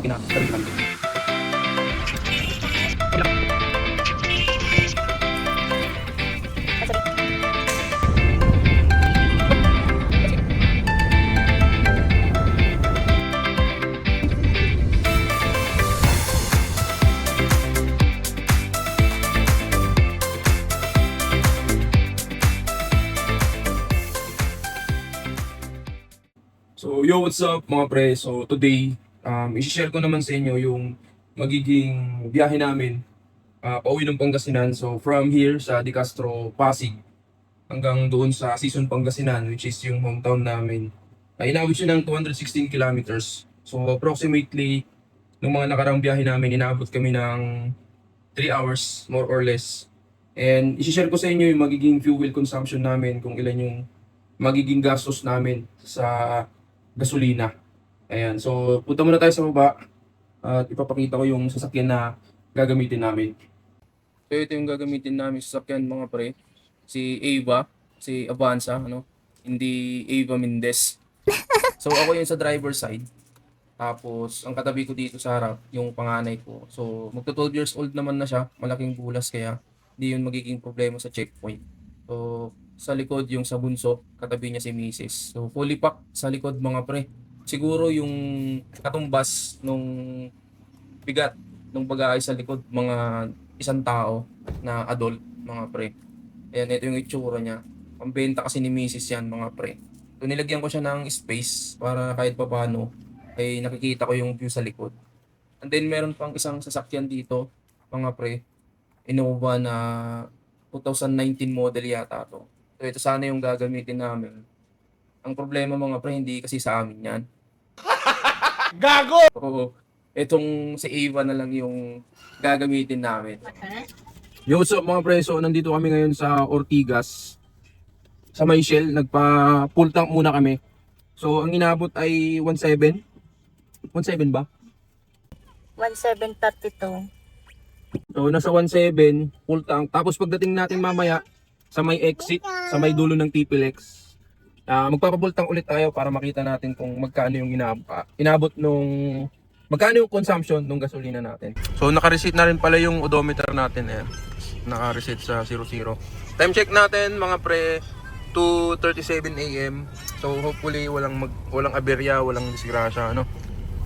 kinakasarili namin. So, yo, what's up mga pre? So, today, i-share ko naman sa inyo yung magiging biyahe namin pauwi ng Pangasinan. So, from here sa Di Castro, Pasig, hanggang doon sa Sison, Pangasinan, which is yung hometown namin. Inabot siya ng 216 kilometers. So, approximately, nung mga nakarang biyahe namin, inabot kami ng 3 hours, more or less. And i-share ko sa inyo yung magiging fuel consumption namin, kung ilan yung magiging gastos namin sa gasolina. Ayan. So, punta muna tayo sa baba at ipapakita ko yung sasakyan na gagamitin namin. So, ito yung gagamitin namin sasakyan mga pre. Si Ava, si Avanza, ano? Hindi Ava Mendez. So, ako yung sa driver side. Tapos, ang katabi ko dito sa harap, yung panganay ko. So, magto 12 years old naman na siya. Malaking bulas kaya di yun magiging problema sa checkpoint. So, sa likod yung sa bunso, katabi niya si Mrs. So, fully packed sa likod mga pre. Siguro yung katumbas nung bigat nung bagahe sa likod, mga isang tao na adult mga pre. Ayan, ito yung itsura niya. Pambenta kasi ni Mrs. yan mga pre. So, nilagyan ko siya ng space para kahit pa paano ay nakikita ko yung view sa likod. And then meron pang isang sasakyan dito mga pre. Innova na 2019 model yata to. So ito sana yung gagamitin namin. Ang problema mga pre, hindi kasi sa amin yan. Gago! So, itong si Ava na lang yung gagamitin namin. Yo, what's up mga pre? So nandito kami ngayon sa Ortigas. Sa Mayshell, nagpa-full tank muna kami. So ang inabot ay 17. 17 ba? 1732. So nasa 17, full tank. Tapos pagdating natin mamaya sa may exit, sa may dulo ng TPLX, magpapabultang ulit tayo para makita natin kung magkano yung inabot nung magkano yung consumption ng gasolina natin. So naka-reset na rin pala yung odometer natin, ayan. Naka-reset sa 00. Time check natin mga pre, 2:37 AM. So hopefully walang aberya, walang disgrasya, ano.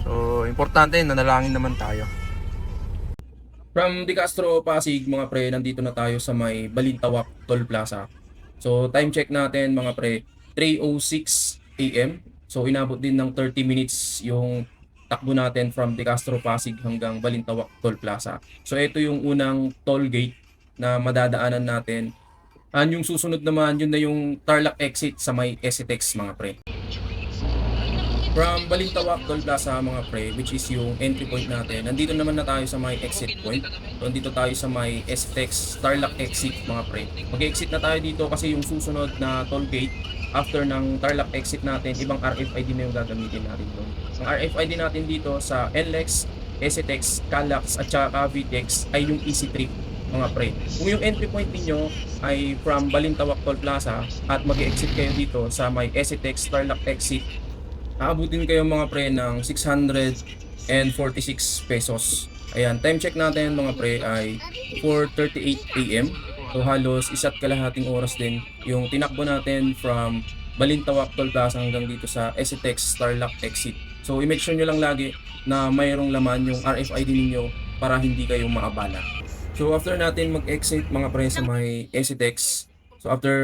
So importante, nanalangin naman tayo. From Di Castro, Pasig, mga pre, nandito na tayo sa may Balintawak Toll Plaza. So time check natin mga pre, 3:06 AM. So inabot din ng 30 minutes yung takbo natin from Di Castro, Pasig hanggang Balintawak Toll Plaza. So ito yung unang toll gate na madadaanan natin. Yung susunod naman, yun na yung Tarlac exit sa may STX mga pre. From Balintawak Toll Plaza mga pre, which is yung entry point natin, nandito naman na tayo sa may exit point. So, nandito tayo sa may STX Tarlac exit mga pre. Mag-exit na tayo dito kasi yung susunod na toll gate after ng Tarlac exit natin, ibang RFID na yung gagamitin natin doon. Ang RFID natin dito sa NLEX, STX, CALAX at saka VTEX ay yung Easy Trip mga pre. Kung yung entry point niyo ay from Balintawak Toll Plaza at mag-exit kayo dito sa may STX Tarlac exit, aabutin kayo mga pre ng 646 pesos. Ayan, time check natin mga pre ay 4:38 AM. So halos isa't kalahating oras din yung tinakbo natin from Balintawak Toll Plaza hanggang dito sa STX Tarlac exit. So i-make sure nyo lang lagi na mayroong laman yung RFID ninyo para hindi kayo maabala. So after natin mag-exit mga pre sa may STX, so after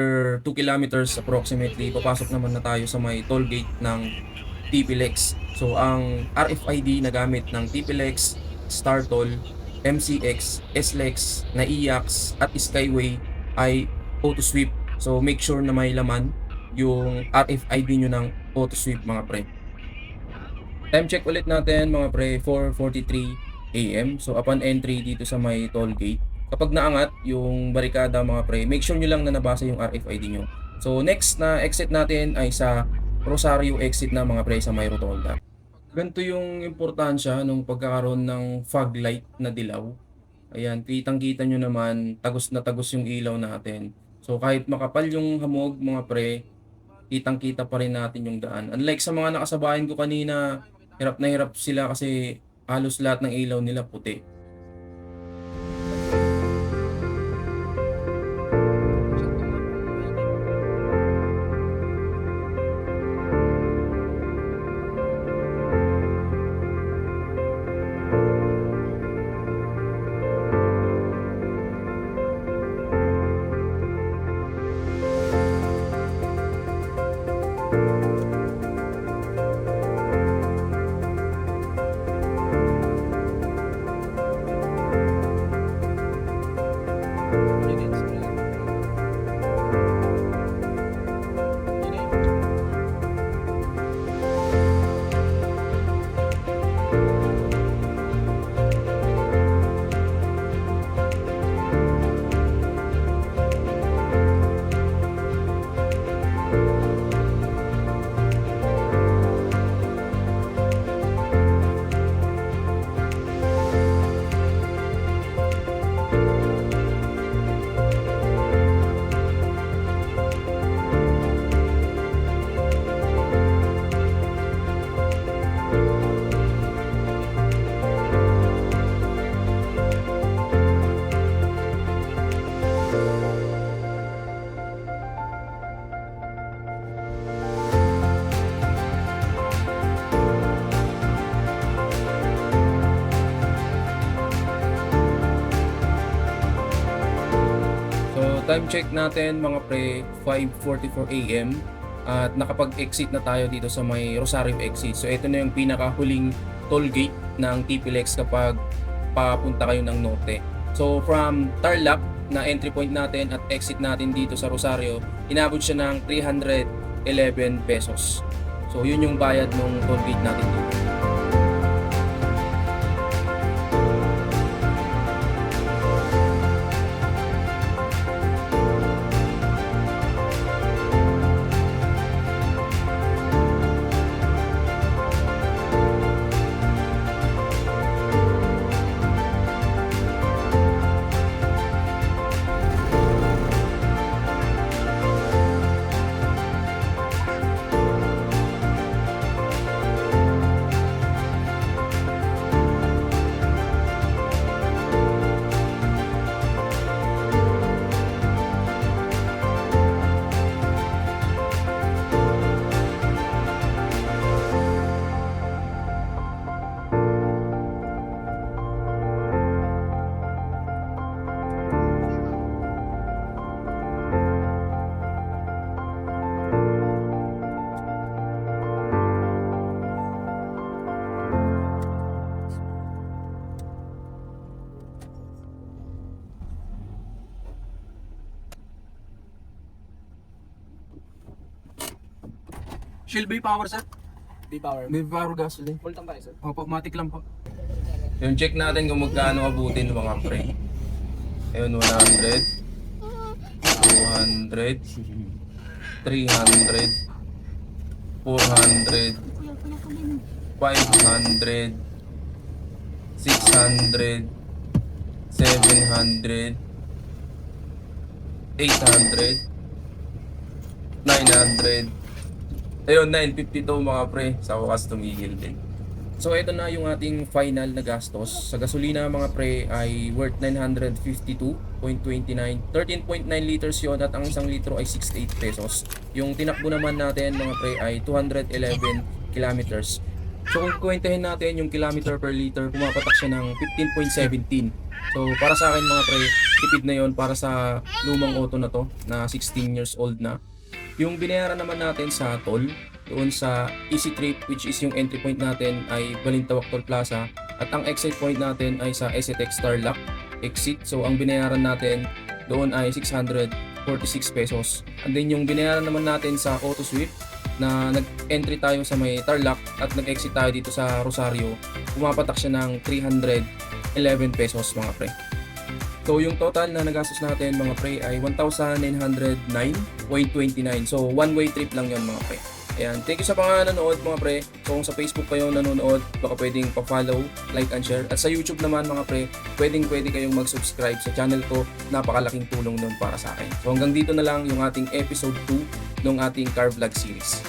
2 kilometers approximately, papasok naman na tayo sa may toll gate ng TPLX. So ang RFID na gamit ng TPLX, StarToll, MCX, SLEX, NAIAX at Skyway ay AutoSweep. So make sure na may laman yung RFID nyo ng AutoSweep mga pre. Time check ulit natin mga pre, 4:43 AM. So upon entry dito sa may toll gate, kapag naangat yung barikada mga pre, make sure nyo lang na nabasa yung RFID nyo. So next na exit natin ay sa Rosario exit na mga pre sa may rotonda. Ganito yung importansya ng pagkakaroon ng fog light na dilaw. Ayan, kitang-kita nyo naman, tagos na tagos yung ilaw natin. So kahit makapal yung hamog mga pre, kitang-kita pa rin natin yung daan. Unlike sa mga nakasabayan ko kanina, hirap na hirap sila kasi halos lahat ng ilaw nila puti. Time check natin mga pre, 5:44 AM at nakapag-exit na tayo dito sa may Rosario exit. So ito na yung pinakahuling toll gate ng TPLEX kapag papunta kayo ng norte. So from Tarlac na entry point natin at exit natin dito sa Rosario, inabot siya ng 311 pesos. So yun yung bayad ng toll gate natin dito. Shell Bay Power sir. B-Power. Bay Power gasoline. Full tank tayo, sir. Opo, matik lang po. Yung check natin kung magkano abutin mga pre. Ayun, 100, 200, 300, 400, 500, 600, 700, 800, 900. Ayun, 952 mga pre. Sa wakas tumigil din. So ito na yung ating final na gastos. Sa gasolina mga pre ay worth 952.29. 13.9 liters yon at ang 1 litro ay 68 pesos. Yung tinakbo naman natin mga pre ay 211 kilometers. So kung kwentahin natin yung kilometer per liter, pumapatak siya ng 15.17. So para sa akin mga pre, tipid na yon para sa lumang auto na to na 16 years old na. Yung binayaran naman natin sa toll doon sa Easy Trip, which is yung entry point natin ay Balintawak Toll Plaza at ang exit point natin ay sa STX Tarlac exit. So ang binayaran natin doon ay 646 pesos. And then yung binayaran naman natin sa Auto Sweep na nag-entry tayo sa may Tarlac at nag-exit tayo dito sa Rosario, pumapatak siya ng 311 pesos mga pre. So yung total na nagastos natin mga pre ay 1,909.29. So one way trip lang yon mga pre. Ayan, thank you sa nanonood mga pre. So kung sa Facebook kayo nanonood, baka pwedeng pa-follow, like and share. At sa YouTube naman mga pre, pwede kayong mag-subscribe sa channel ko. Napakalaking tulong nun para sa akin. So hanggang dito na lang yung ating episode 2 ng ating car vlog series.